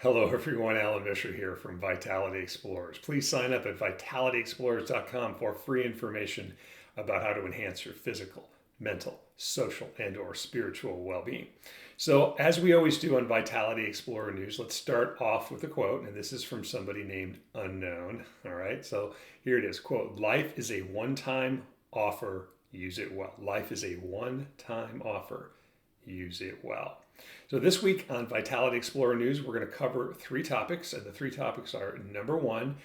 Hello, everyone. Alan Misher here from Vitality Explorers. Please sign up at vitalityexplorers.com for free information about how to enhance your physical, mental, social, and/or spiritual well-being. So, as we always do on Vitality Explorer News, let's start off with a quote, and this is from somebody named Unknown. All right, so here it is. Quote: "Life is a one-time offer. Use it well. Life is a one-time offer. Use it well." So this week on Vitality Explorer News, we're going to cover three topics, and the three topics are: number one,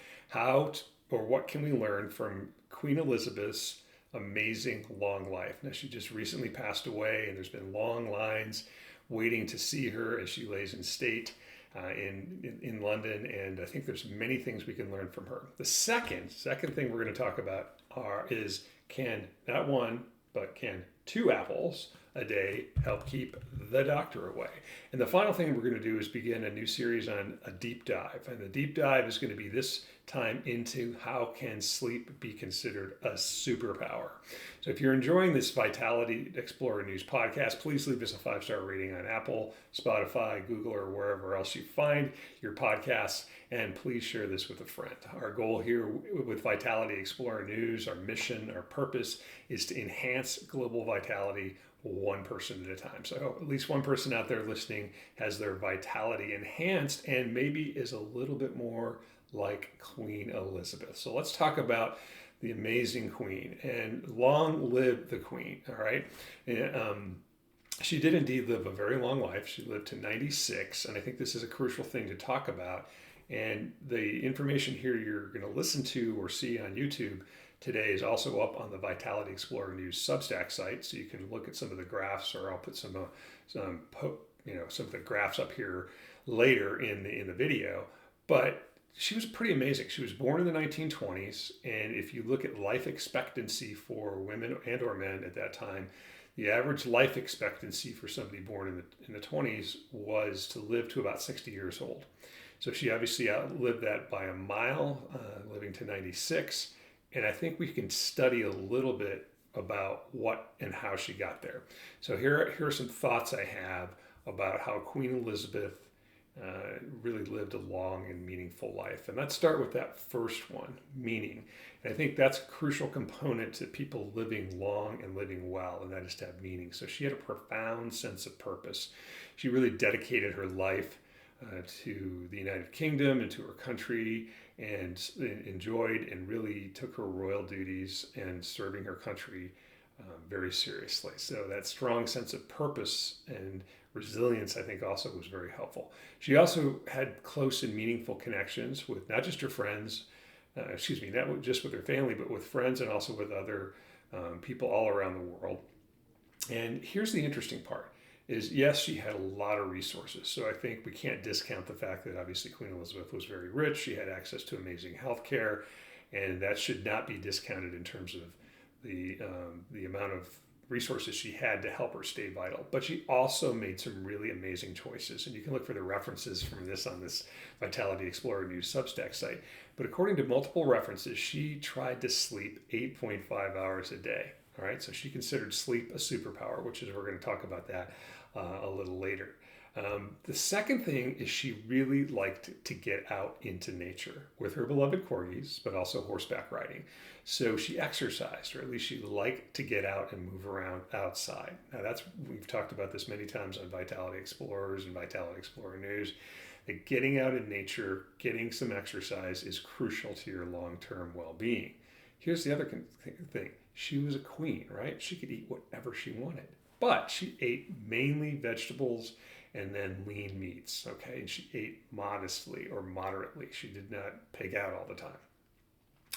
what can we learn from Queen Elizabeth's amazing long life? Now, she just recently passed away, and there's been long lines waiting to see her as she lays in state in London, and I think there's many things we can learn from her. The second thing we're going to talk about is can not one, but can two apples a day help keep the doctor away? And the final thing we're going to do is begin a new series on a deep dive. And the deep dive is going to be this time into how can sleep be considered a superpower. So if you're enjoying this Vitality Explorer News podcast, please leave us a 5-star rating on Apple, Spotify, Google, or wherever else you find your podcasts. And please share this with a friend. Our goal here with Vitality Explorer News, our mission, our purpose is to enhance global vitality one person at a time. So at least one person out there listening has their vitality enhanced and maybe is a little bit more like Queen Elizabeth. So let's talk about the amazing Queen, and long live the Queen. All right. She did indeed live a very long life. She lived to 96, and I think this is a crucial thing to talk about. And the information here you're going to listen to or see on YouTube today is also up on the Vitality Explorer News Substack site, so you can look at some of the graphs, or I'll put some of the graphs up here later in the video. But she was pretty amazing. She was born in the 1920s, and if you look at life expectancy for women and or men at that time, the average life expectancy for somebody born in the 20s was to live to about 60 years old. So she obviously outlived that by a mile, living to 96. And I think we can study a little bit about what and how she got there. So here are some thoughts I have about how Queen Elizabeth really lived a long and meaningful life. And let's start with that first one, meaning. And I think that's a crucial component to people living long and living well, and that is to have meaning. So she had a profound sense of purpose. She really dedicated her life to the United Kingdom and to her country, and enjoyed and really took her royal duties and serving her country very seriously. So that strong sense of purpose and resilience, I think, also was very helpful. She also had close and meaningful connections with not just her friends, not just with her family, but with friends and also with other people all around the world. And here's the interesting part. Is yes, she had a lot of resources. So I think we can't discount the fact that obviously Queen Elizabeth was very rich. She had access to amazing health care, and that should not be discounted in terms of the amount of resources she had to help her stay vital. But she also made some really amazing choices, and you can look for the references from this on this Vitality Explorer News Substack site. But according to multiple references, she tried to sleep 8.5 hours a day. All right, so she considered sleep a superpower, which is, we're going to talk about that a little later. The second thing is she really liked to get out into nature with her beloved corgis, but also horseback riding. So she exercised, or at least she liked to get out and move around outside. Now we've talked about this many times on Vitality Explorers and Vitality Explorer News, that getting out in nature, getting some exercise is crucial to your long-term well-being. Here's the other thing. She was a queen, right? She could eat whatever she wanted, but she ate mainly vegetables and then lean meats, okay? And she ate modestly or moderately. She did not pig out all the time,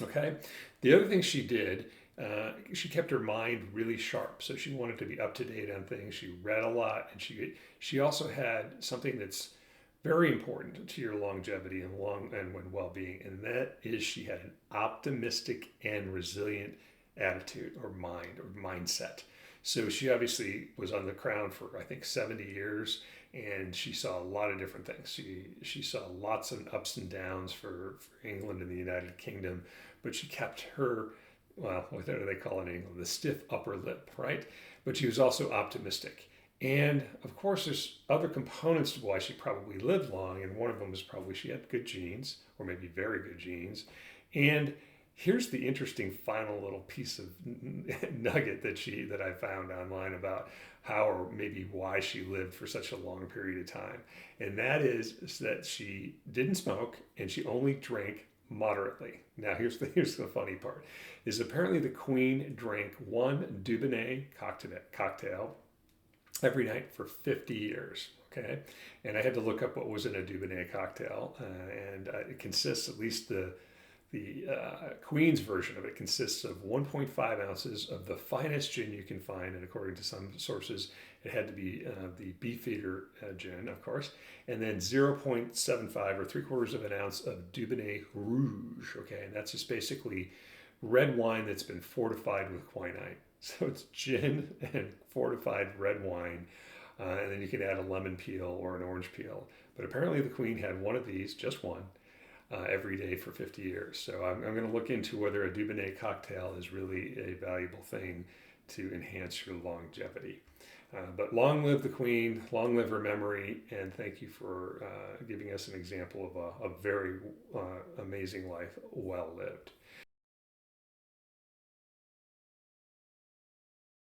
okay? The other thing she did, she kept her mind really sharp. So she wanted to be up to date on things. She read a lot, and she also had something that's very important to your longevity and well-being, and that is she had an optimistic and resilient attitude or mindset. So she obviously was on the crown for, I think, 70 years, and she saw a lot of different things. She saw lots of ups and downs for England and the United Kingdom, but she kept her, well, what do they call it in England? The stiff upper lip, right? But she was also optimistic. And of course, there's other components to why she probably lived long, and one of them is probably she had good genes, or maybe very good genes. And here's the interesting final little piece of nugget that I found online about how or maybe why she lived for such a long period of time, and that is that she didn't smoke and she only drank moderately. Now here's the funny part: is apparently the Queen drank one Dubonnet cocktail every night for 50 years. Okay, and I had to look up what was in a Dubonnet cocktail, and it consists, at least the Queen's version of it consists of 1.5 ounces of the finest gin you can find, and according to some sources, it had to be the Beefeater gin, of course, and then 0.75 or 3/4 of an ounce of Dubonnet Rouge. Okay, and that's just basically red wine that's been fortified with quinine. So it's gin and fortified red wine, and then you can add a lemon peel or an orange peel. But apparently the Queen had one of these, just one, every day for 50 years. So I'm going to look into whether a Dubonnet cocktail is really a valuable thing to enhance your longevity. But long live the Queen, long live her memory, and thank you for giving us an example of a very amazing life well lived.